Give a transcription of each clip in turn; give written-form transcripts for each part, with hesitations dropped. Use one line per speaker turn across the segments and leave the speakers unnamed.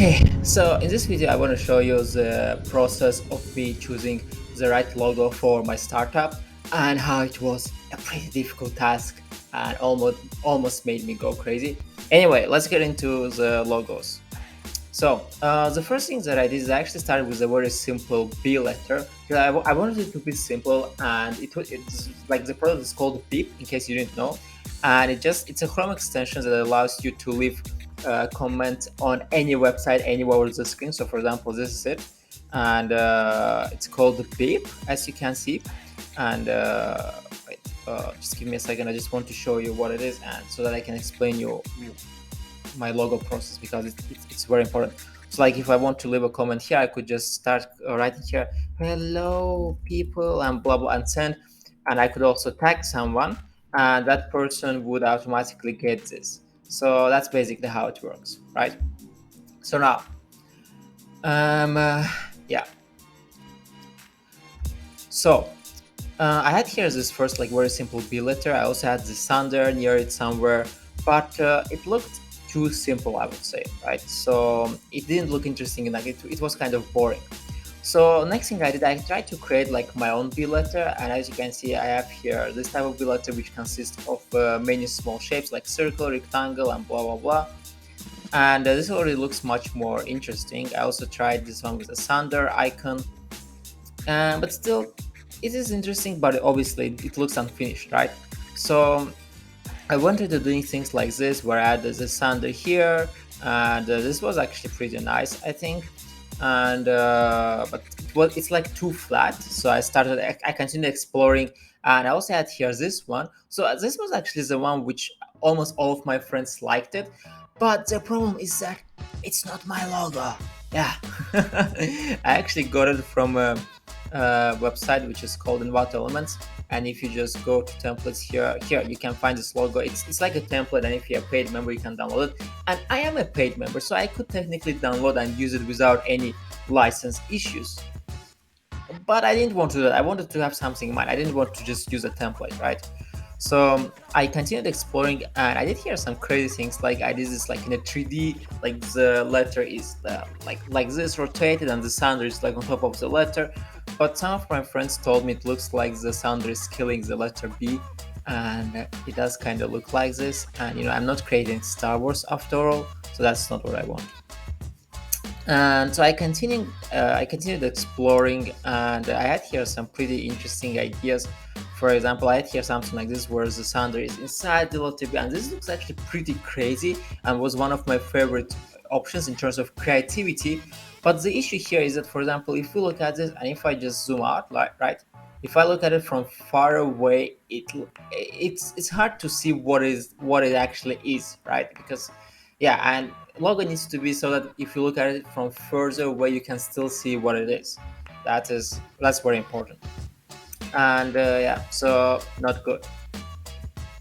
Okay, so in this video, I want to show you the process of me choosing the right logo for my startup and how it was a pretty difficult task and almost made me go crazy. Anyway, let's get into the logos. So the first thing that I did is I actually started with a very simple B letter. I wanted it to be simple, and it's like the product is called Beep, in case you didn't know, and it's a Chrome extension that allows you to leave comment on any website anywhere on the screen. So for example, this is it, and it's called Beep, as you can see, and wait, just give me a second. I just want to show you what it is, and so that I can explain you my logo process because it's very important. So like if I want to leave a comment here, I could just start writing here, hello people, and blah blah, and send, and I could also tag someone, and that person would automatically get this. So that's basically how it works, right? So now, um uh, yeah, so I had here this first like very simple B letter. I also had the thunder near it somewhere, but it looked too simple, I would say, right? So it didn't look interesting, and like it was kind of boring. So next thing I did, I tried to create like my own B letter, and as you can see, I have here this type of B letter which consists of many small shapes like circle, rectangle, and blah blah blah. And this already looks much more interesting. I also tried this one with a thunder icon, but still it is interesting, but obviously it looks unfinished, right? So I wanted to doing things like this where I had the sander here, and this was actually pretty nice, I think. And but it's like too flat, so I continued exploring, and I also had here this one. So this was actually the one which almost all of my friends liked it, but the problem is that it's not my logo. Yeah. I actually got it from a website which is called Envato Elements, and if you just go to templates here you can find this logo. It's like a template, and if you're a paid member you can download it, and I am a paid member, so I could technically download and use it without any license issues. But I didn't want to do that. I wanted to have something in mind. I didn't want to just use a template, right? So I continued exploring, and I did hear some crazy things. Like I did this like in a 3D, like the letter is like this rotated, and the sounder is like on top of the letter. But some of my friends told me it looks like the sounder is killing the letter B, and it does kind of look like this. And I'm not creating Star Wars after all, so that's not what I want. And so I continued exploring, and I had here some pretty interesting ideas. For example, I had here something like this where the sounder is inside the letter B, and this looks actually pretty crazy and was one of my favorite options in terms of creativity. But the issue here is that, for example, if we look at this and if I just zoom out, like, right, if I look at it from far away, it's hard to see what it actually is, right? Because yeah, and logo needs to be so that if you look at it from further away, you can still see what it is. That's very important. And yeah, so not good.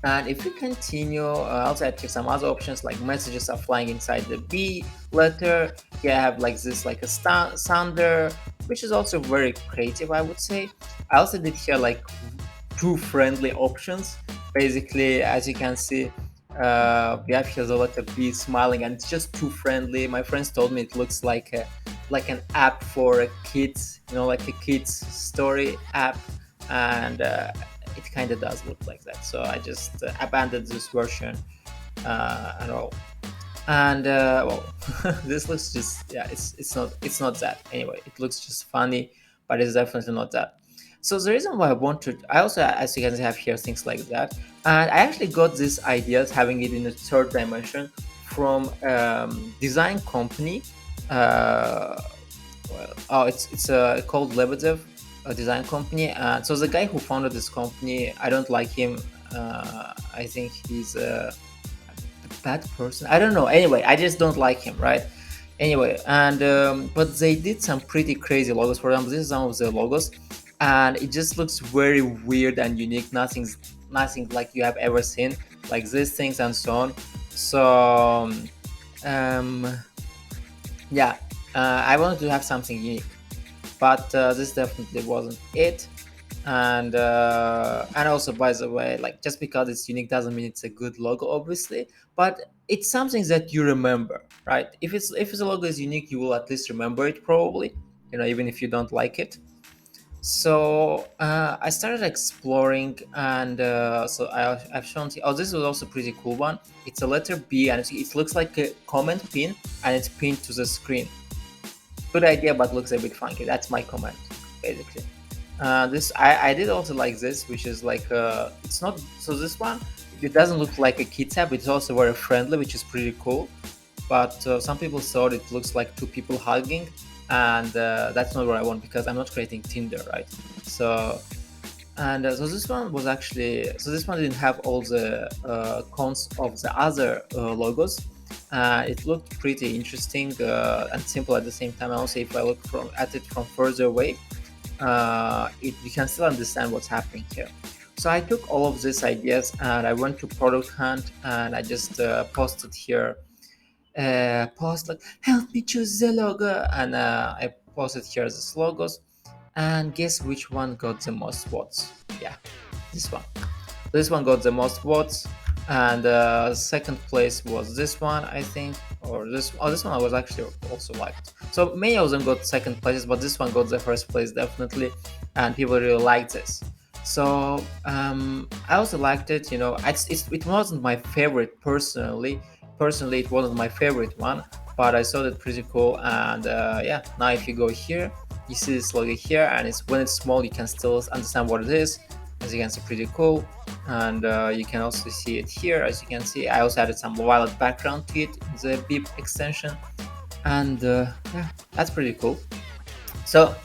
And if we continue, also I check some other options like messages are flying inside the B letter. Here I have like this, like a sounder, which is also very creative, I would say. I also did here like two friendly options. Basically, as you can see, we have here the letter B smiling, and it's just too friendly. My friends told me it looks like an app for kids, like a kids story app, and it kind of does look like that. So I just abandoned this version at all. And well, this looks just, yeah, it's not that. Anyway, it looks just funny, but it's definitely not that. So the reason why I also, as you can see, have here things like that, and I actually got these ideas having it in a third dimension from design company. Uh, oh, it's called Lebedev, a design company. So the guy who founded this company, I don't like him. I think he's a bad person. I don't know. Anyway, I just don't like him, right? Anyway, and but they did some pretty crazy logos. For example, this is some of the logos, and it just looks very weird and unique. Nothing like you have ever seen, like these things and so on. So um, yeah, I wanted to have something unique, but this definitely wasn't it. And also, by the way, like, just because it's unique doesn't mean it's a good logo, obviously, but it's something that you remember, right? If it's a logo is unique, you will at least remember it, probably, even if you don't like it. So I started exploring, and I've shown to you. Oh, this was also a pretty cool one. It's a letter B, and it looks like a comment pin, and it's pinned to the screen. Good idea, but looks a bit funky. That's my comment, basically. This I did also like this, which is like it's not so this one. It doesn't look like a kids app. It's also very friendly, which is pretty cool. But some people thought it looks like two people hugging, and that's not what I want because I'm not creating Tinder, right? So so this one was actually, so this one didn't have all the cons of the other logos. It looked pretty interesting and simple at the same time. Also, if I look at it from further away, you can still understand what's happening here. So I took all of these ideas and I went to Product Hunt, and I just posted here, post like, help me choose the logo, and I posted here the logos, and guess which one got the most votes? Yeah, this one. This one got the most votes, and second place was this one, I think, or this. Oh, this one I was actually also liked. So many of them got second places, but this one got the first place definitely, and people really liked this. So I also liked it. It wasn't my favorite personally. Personally, it wasn't my favorite one, but I thought it pretty cool. And yeah, now if you go here, you see this logo here, and it's when it's small, you can still understand what it is. As you can see, pretty cool. And you can also see it here. As you can see, I also added some violet background to it in the beep extension, and yeah, that's pretty cool. So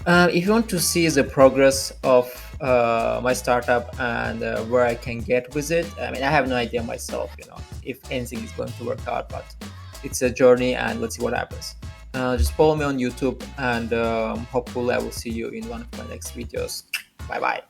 if you want to see the progress of my startup and where I can get with it, I mean, I have no idea myself, if anything is going to work out, but it's a journey, and let's see what happens. Just follow me on YouTube, and hopefully I will see you in one of my next videos. Bye bye.